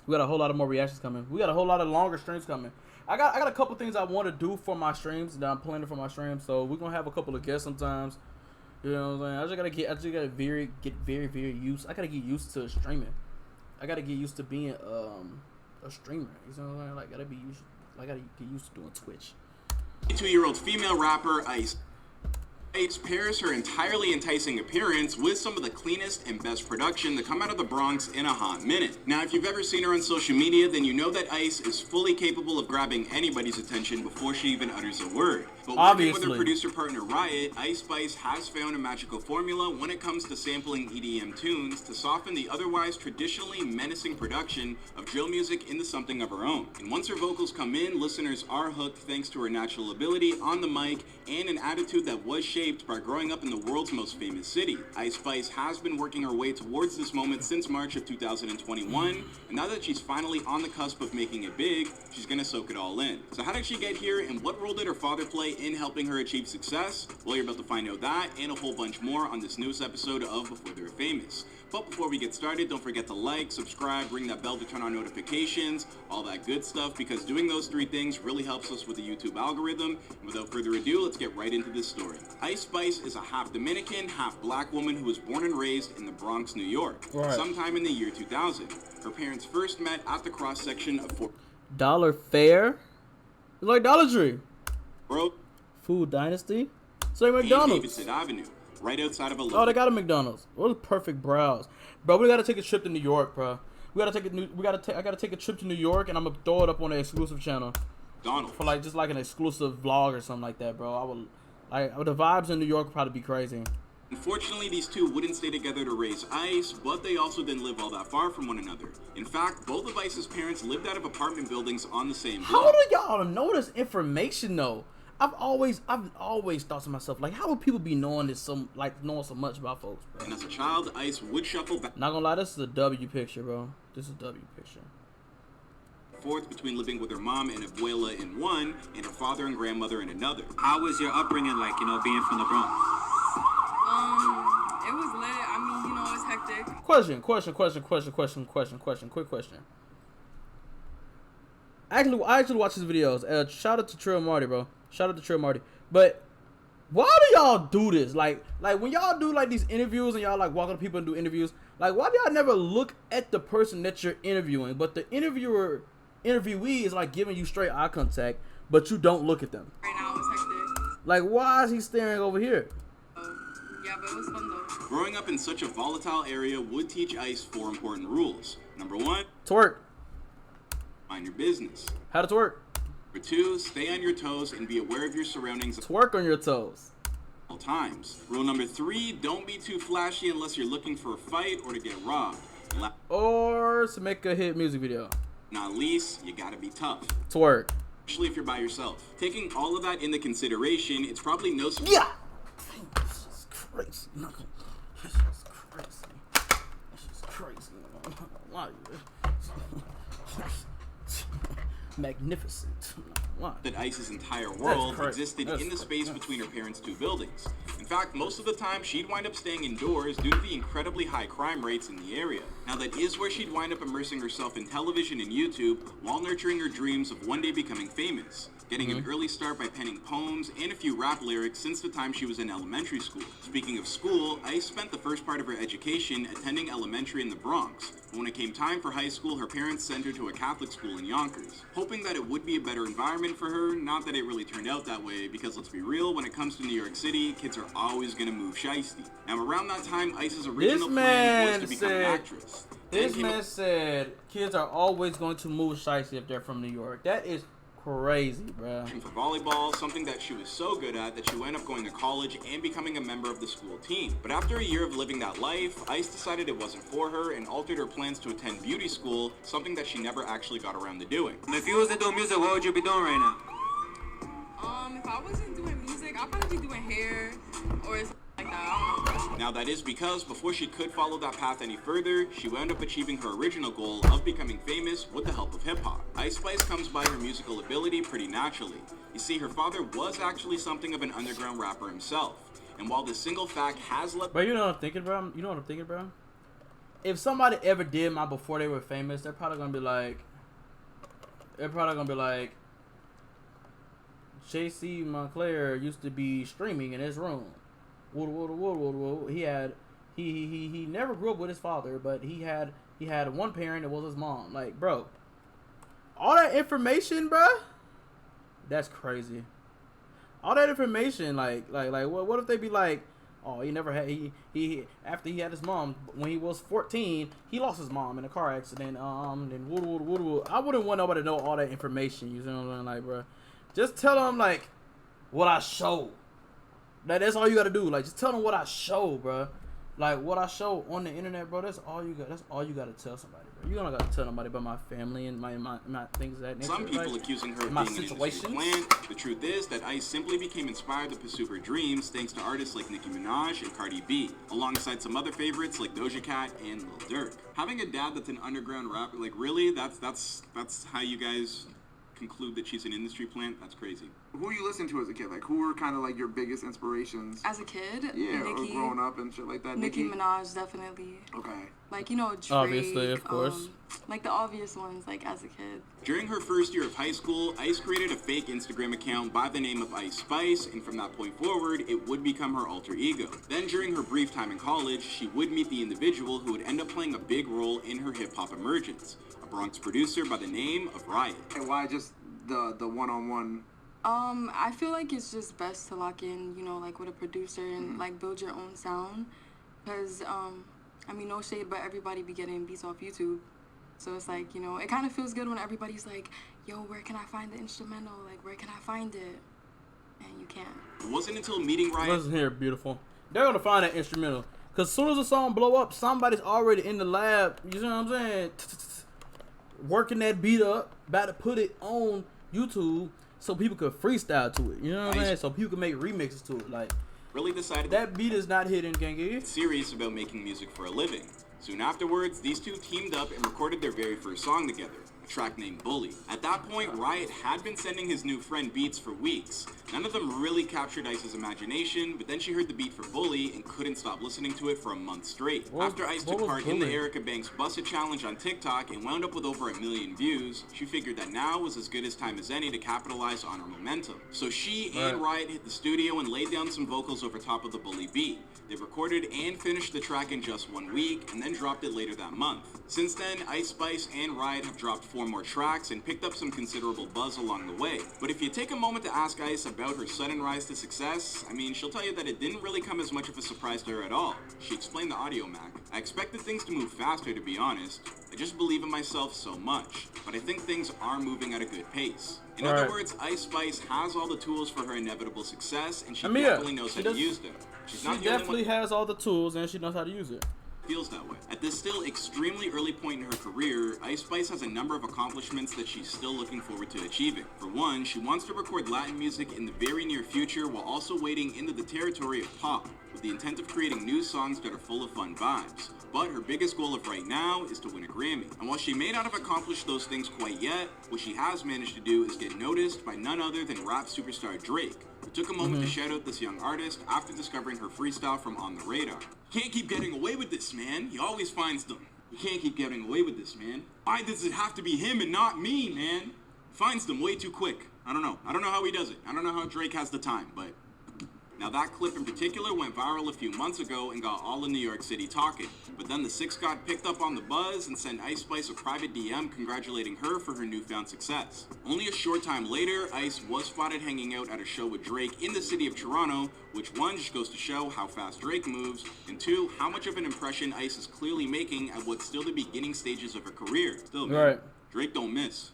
We got a whole lot of more reactions coming. We got a whole lot of longer streams coming. I got a couple things I want to do for my streams that I'm planning for my streams. So we're gonna have a couple of guests sometimes. You know what I'm saying? I just gotta get very used. I gotta get used to streaming. I gotta get used to being a streamer. You know what I'm saying? Like I gotta get used to doing Twitch. 22-year-old female rapper Ice pairs her entirely enticing appearance with some of the cleanest and best production to come out of the Bronx in a hot minute. Now, if you've ever seen her on social media, then you know that Ice is fully capable of grabbing anybody's attention before she even utters a word. But working with her producer partner Riot, Ice Spice has found a magical formula when it comes to sampling EDM tunes to soften the otherwise traditionally menacing production of drill music into something of her own. And once her vocals come in, listeners are hooked thanks to her natural ability on the mic and an attitude that was shaped by growing up in the world's most famous city. Ice Spice has been working her way towards this moment since March of 2021, and now that she's finally on the cusp of making it big, she's gonna soak it all in. So how did she get here, and what role did her father play in helping her achieve success? Well, you're about to find out that and a whole bunch more on this newest episode of Before They Were Famous. But before we get started, don't forget to like, subscribe, ring that bell to turn on notifications, all that good stuff, because doing those three things really helps us with the YouTube algorithm. And without further ado, let's get right into this story. Ice Spice is a half Dominican, half black woman who was born and raised in the Bronx, New York, sometime in the year 2000. Her parents first met at the cross-section of Dollar Fair? It's like Dollar Tree. Bro. Food Dynasty? It's like McDonald's. Davidson Avenue. Right outside of a Oh, they got a McDonald's. What a perfect browse, bro. We gotta take a trip to New York, bro. I gotta take a trip to New York, and I'm gonna throw it up on an exclusive channel. McDonald's. For like just like an exclusive vlog or something like that, bro. The vibes in New York would probably be crazy. Unfortunately, these two wouldn't stay together to raise Ice, but they also didn't live all that far from one another. In fact, both of Ice's parents lived out of apartment buildings on the same block. How do y'all know this information though? I've always thought to myself, like, how would people be knowing so much about folks, bro? And as a child, Ice would shuffle back. Not gonna lie, this is a W picture, bro. This is a W picture. Forth between living with her mom and abuela in one, and her father and grandmother in another. How was your upbringing like, being from the Bronx? It was lit. I mean, it's hectic. Quick question. I actually watch his videos. Shout out to Trill Marty, bro. Shout out to Trill Marty. But why do y'all do this? Like when y'all do like these interviews and y'all like walk up to people and do interviews, like why do y'all never look at the person that you're interviewing? But the interviewee is like giving you straight eye contact, but you don't look at them. Right now it's hectic. Like why is he staring over here? Yeah, but it was fun though. Growing up in such a volatile area would teach Ice 4 important rules. Number 1, twerk. Mind your business. How to twerk? Number 2, stay on your toes and be aware of your surroundings. Twerk on your toes. All times. Rule number 3, don't be too flashy unless you're looking for a fight or to get robbed. Or to make a hit music video. Not least, you gotta be tough. Twerk. Especially if you're by yourself. Taking all of that into consideration, it's probably no surprise. Yeah! This is crazy. This is crazy. Magnificent. That Ice's entire world existed in the space between her parents' two buildings. In fact, most of the time, she'd wind up staying indoors due to the incredibly high crime rates in the area. Now, that is where she'd wind up immersing herself in television and YouTube while nurturing her dreams of one day becoming famous. Getting an early start by penning poems and a few rap lyrics since the time she was in elementary school. Speaking of school, Ice spent the first part of her education attending elementary in the Bronx. When it came time for high school, her parents sent her to a Catholic school in Yonkers, hoping that it would be a better environment for her. Not that it really turned out that way, because let's be real, when it comes to New York City, kids are always gonna move shiesty. Now, around that time, Ice's original plan was to become an actress. This man said kids are always going to move shiesty if they're from New York. That is crazy, bro. For volleyball, something that she was so good at that she wound up going to college and becoming a member of the school team. But after a year of living that life, Ice decided it wasn't for her and altered her plans to attend beauty school, something that she never actually got around to doing. If you wasn't doing music, what would you be doing right now? If I wasn't doing music, I'd probably be doing hair or something like that. I don't know. Now that is because before she could follow that path any further, she wound up achieving her original goal of becoming famous with the help of hip-hop. Ice Spice comes by her musical ability pretty naturally. You see, her father was actually something of an underground rapper himself. And while this single fact has led... But you know what I'm thinking, bro? if somebody ever did mine before they were famous, they're probably gonna be like, JC Montclair used to be streaming in his room. He never grew up with his father, but he had one parent that was his mom. Like, bro, all that information, bro, that's crazy. All that information, like, what if they be like, oh, he never had he after he had his mom when he was 14, he lost his mom in a car accident. Then I wouldn't want nobody to know all that information. You know what I'm saying, like, bro, just tell them like what I show. That's all you gotta do. Like, just tell them what I show, bro. Like, what I show on the internet, bro. That's all you got. That's all you gotta tell somebody, bro. You don't gotta tell nobody about my family and my things of that nature. Some people accusing her of being an industry plant. The truth is that Ice simply became inspired to pursue her dreams thanks to artists like Nicki Minaj and Cardi B, alongside some other favorites like Doja Cat and Lil Durk. Having a dad that's an underground rapper, like, really, that's how you guys conclude that she's an industry plant? That's crazy. Who are you listening to as a kid? Like, who were kind of like your biggest inspirations? As a kid? Yeah, Nicki, or growing up and shit like that. Nicki Minaj, definitely. Okay. Like, you know, Drake. Obviously, of course. Like the obvious ones, like, as a kid. During her first year of high school, Ice created a fake Instagram account by the name of Ice Spice, and from that point forward, it would become her alter ego. Then during her brief time in college, she would meet the individual who would end up playing a big role in her hip-hop emergence, a Bronx producer by the name of Riot. And why just the one-on-one? I feel like it's just best to lock in, you know, like with a producer and like build your own sound. Because, I mean, no shade, but everybody be getting beats off YouTube. So it's like, you know, it kind of feels good when everybody's like, yo, where can I find the instrumental? Like, where can I find it? And you can't. It wasn't until meeting Riot. Listen here, beautiful. They're going to find that instrumental. Because as soon as the song blow up, somebody's already in the lab, you know what I'm saying? Working that beat up, about to put it on YouTube so people could freestyle to it. You know what I'm saying? So people can make remixes to it. Like, really decided that beat is not hidden, Gengi. Serious about making music for a living. Soon afterwards, these two teamed up and recorded their very first song together, a track named Bully. At that point, Riot had been sending his new friend beats for weeks. None of them really captured Ice's imagination, but then she heard the beat for Bully and couldn't stop listening to it for a month straight. After Ice took part in the Erica Banks Busted Challenge on TikTok and wound up with over 1 million views, she figured that now was as good as time as any to capitalize on her momentum. So she and Riot hit the studio and laid down some vocals over top of the Bully beat. They recorded and finished the track in just 1 week and then dropped it later that month. Since then, Ice Spice and Riot have dropped 4 more tracks and picked up some considerable buzz along the way. But if you take a moment to ask Ice about her sudden rise to success, I mean, she'll tell you that it didn't really come as much of a surprise to her at all. She explained to Audio Mac, I expected things to move faster, to be honest. I just believe in myself so much, but I think things are moving at a good pace. In other words, Ice Spice has all the tools for her inevitable success, and she definitely knows how to use them. She definitely has all the tools, and she knows how to use it. Feels that way. At this still extremely early point in her career, Ice Spice has a number of accomplishments that she's still looking forward to achieving. For one, she wants to record Latin music in the very near future while also wading into the territory of pop, with the intent of creating new songs that are full of fun vibes. But her biggest goal of right now is to win a Grammy. And while she may not have accomplished those things quite yet, what she has managed to do is get noticed by none other than rap superstar Drake, who took a moment to shout out this young artist after discovering her freestyle from On the Radar. Can't keep getting away with this, man. He always finds them. You can't keep getting away with this, man. Why does it have to be him and not me, man? Finds them way too quick. I don't know. I don't know how he does it. I don't know how Drake has the time, but... Now that clip in particular went viral a few months ago and got all of New York City talking. But then the Six God picked up on the buzz and sent Ice Spice a private DM congratulating her for her newfound success. Only a short time later, Ice was spotted hanging out at a show with Drake in the city of Toronto, which one, just goes to show how fast Drake moves, and two, how much of an impression Ice is clearly making at what's still the beginning stages of her career. Still, man, Drake don't miss.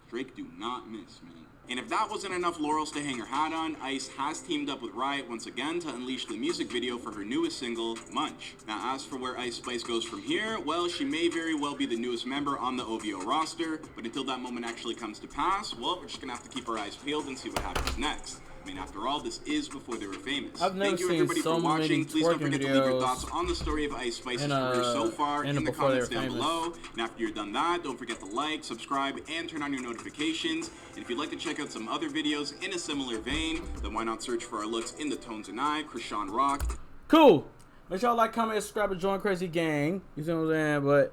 Drake do not miss, man. And if that wasn't enough laurels to hang her hat on, Ice has teamed up with Riot once again to unleash the music video for her newest single, Munch. Now, as for where Ice Spice goes from here, well, she may very well be the newest member on the OVO roster, but until that moment actually comes to pass, well, we're just gonna have to keep our eyes peeled and see what happens next. I mean, after all, this is before they were famous. Thank you everybody for watching. Please don't forget to leave your thoughts on the story of Ice Spice's career so far in the comments down below. And after you're done that, don't forget to like, subscribe, and turn on your notifications. And if you'd like to check out some other videos in a similar vein, then why not search for our looks in the Tones and I, Krishan Rock. Cool. Make sure y'all like, comment, and subscribe, and join Krazy Gang. You see what I'm saying? But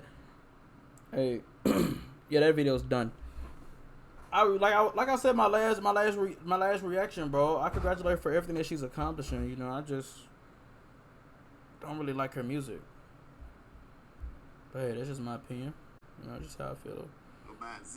hey, yeah, that video's done. Like I said, my last reaction, bro. I congratulate her for everything that she's accomplishing. You know, I just don't really like her music. But hey, that's just my opinion. You know, just how I feel.